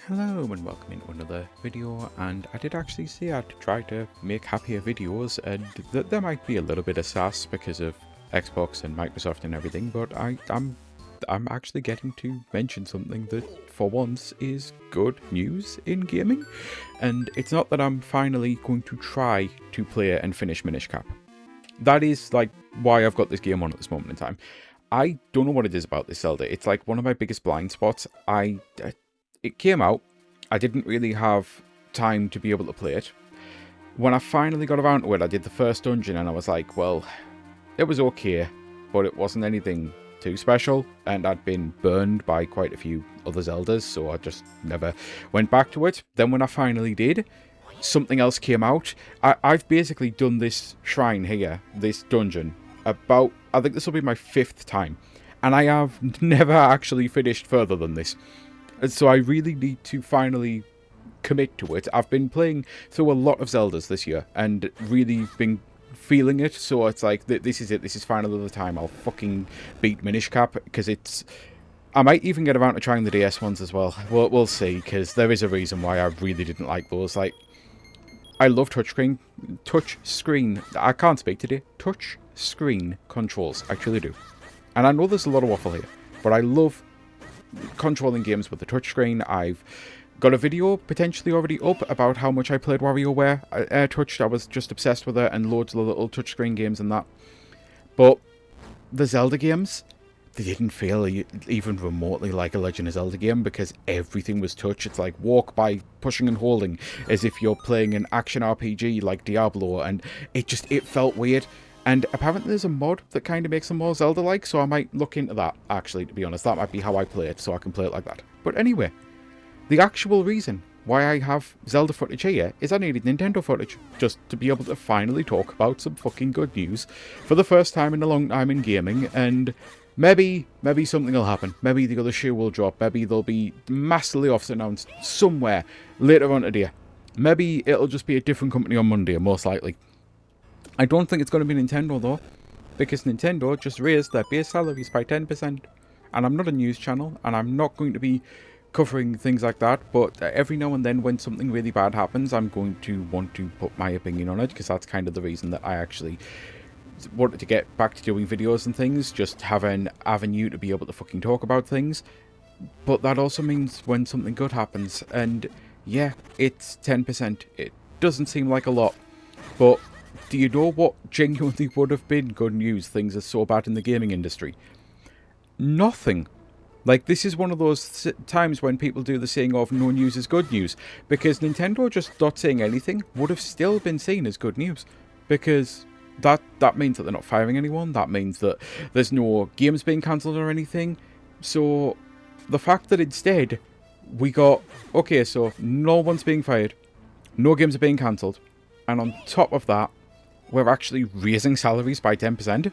Hello and welcome into another video, and I did actually say I'd try to make happier videos, and that there might be a little bit of sass because of Xbox and Microsoft and everything, but I'm actually getting to mention something that for once is good news in gaming. And it's not that I'm finally going to try to play and finish Minish Cap. That is like why I've got this game on at this moment in time. I don't know what it is about this Zelda. It's like one of my biggest blind spots. It came out, I didn't really have time to be able to play it. When I finally got around to it, I did the first dungeon and I was like, well, it was okay, but it wasn't anything too special, and I'd been burned by quite a few other Zeldas, so I just never went back to it. Then when I finally did, something else came out. I've basically done this shrine here, this dungeon, about, I think this will be my 5th time, and I have never actually finished further than this. So I really need to finally commit to it. I've been playing through a lot of Zeldas this year and really been feeling it. So it's like, this is it. This is finally the time I'll fucking beat Minish Cap, because it's... I might even get around to trying the DS ones as well. We'll see, because there is a reason why I really didn't like those. Like, I love touchscreen. I can't speak today. Touch screen controls. I truly do. And I know there's a lot of waffle here, but I love controlling games with the touchscreen. I've got a video potentially already up about how much I played WarioWare Air Touched. I was just obsessed with it, and loads of little touchscreen games and that. But the Zelda games, they didn't feel even remotely like a Legend of Zelda game, because everything was touch. It's like walk by pushing and holding, as if you're playing an action RPG like Diablo, and it felt weird. And apparently there's a mod that kind of makes them more Zelda-like, so I might look into that, actually, to be honest. That might be how I play it, so I can play it like that. But anyway, the actual reason why I have Zelda footage here is I needed Nintendo footage, just to be able to finally talk about some fucking good news for the first time in a long time in gaming, and maybe something will happen. Maybe the other shoe will drop. Maybe there'll be massively offs announced somewhere later on today. Maybe it'll just be a different company on Monday, most likely. I don't think it's going to be Nintendo though, because Nintendo just raised their base salaries by 10%. And I'm not a news channel, and I'm not going to be covering things like that, but every now and then when something really bad happens, I'm going to want to put my opinion on it, because that's kind of the reason that I actually wanted to get back to doing videos and things, just have an avenue to be able to fucking talk about things. But that also means when something good happens, and yeah, it's 10%. It doesn't seem like a lot, but do you know what genuinely would have been good news? Things are so bad in the gaming industry. Nothing. Like, this is one of those times when people do the saying of no news is good news, because Nintendo just not saying anything would have still been seen as good news, because that means that they're not firing anyone. That means that there's no games being cancelled or anything. So the fact that instead we got, okay, so no one's being fired, no games are being cancelled, and on top of that, we're actually raising salaries by 10%.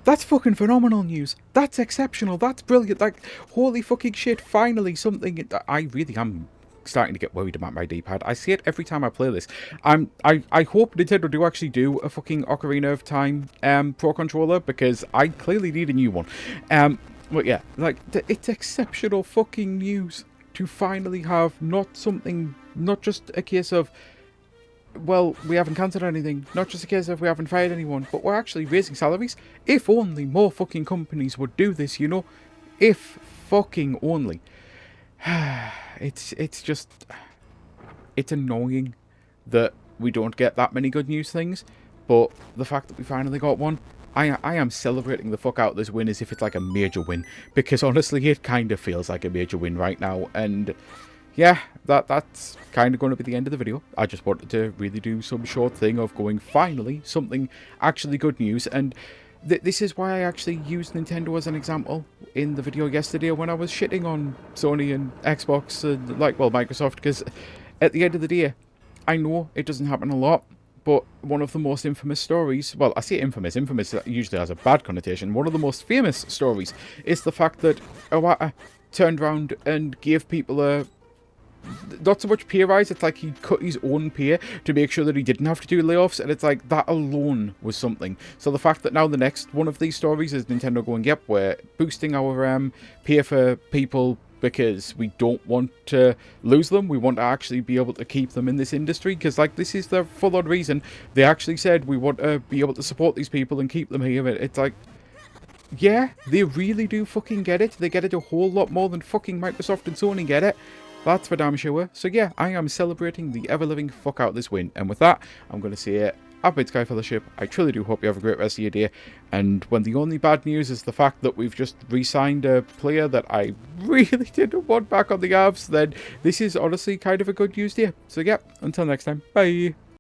That's fucking phenomenal news. That's exceptional. That's brilliant. Like, holy fucking shit, finally something. I really am starting to get worried about my D-pad. I see it every time I play this. I hope Nintendo do actually do a fucking Ocarina of Time Pro Controller, because I clearly need a new one. But yeah, like, it's exceptional fucking news to finally have not just a case of, well, we haven't cancelled anything, not just a case of we haven't fired anyone, but we're actually raising salaries. If only more fucking companies would do this, you know? If fucking only. It's just... It's annoying that we don't get that many good news things, but the fact that we finally got one, I am celebrating the fuck out of this win as if it's like a major win, because honestly it kind of feels like a major win right now. And yeah, that's kind of going to be the end of the video. I just wanted to really do some short thing of going, finally, something actually good news. And this is why I actually used Nintendo as an example in the video yesterday when I was shitting on Sony and Xbox and, Microsoft, because at the end of the day, I know it doesn't happen a lot, but one of the most infamous stories, well, I say infamous usually has a bad connotation. One of the most famous stories is the fact that Iwata turned around and gave people a, not so much pay rise, it's like he cut his own pay to make sure that he didn't have to do layoffs, and it's like, that alone was something. So the fact that now the next one of these stories is Nintendo going, yep, we're boosting our pay for people because we don't want to lose them. We want to actually be able to keep them in this industry, because like this is the full-on reason they actually said we want to be able to support these people and keep them here. It's like, yeah, they really do fucking get it. They get it a whole lot more than fucking Microsoft and Sony get it. That's for damn sure. So yeah, I am celebrating the ever-living fuck out of this win. And with that, I'm going to say, I've been Sky Fellowship. I truly do hope you have a great rest of your day. And when the only bad news is the fact that we've just re-signed a player that I really didn't want back on the Avs, then this is honestly kind of a good news day. So yeah, until next time, bye.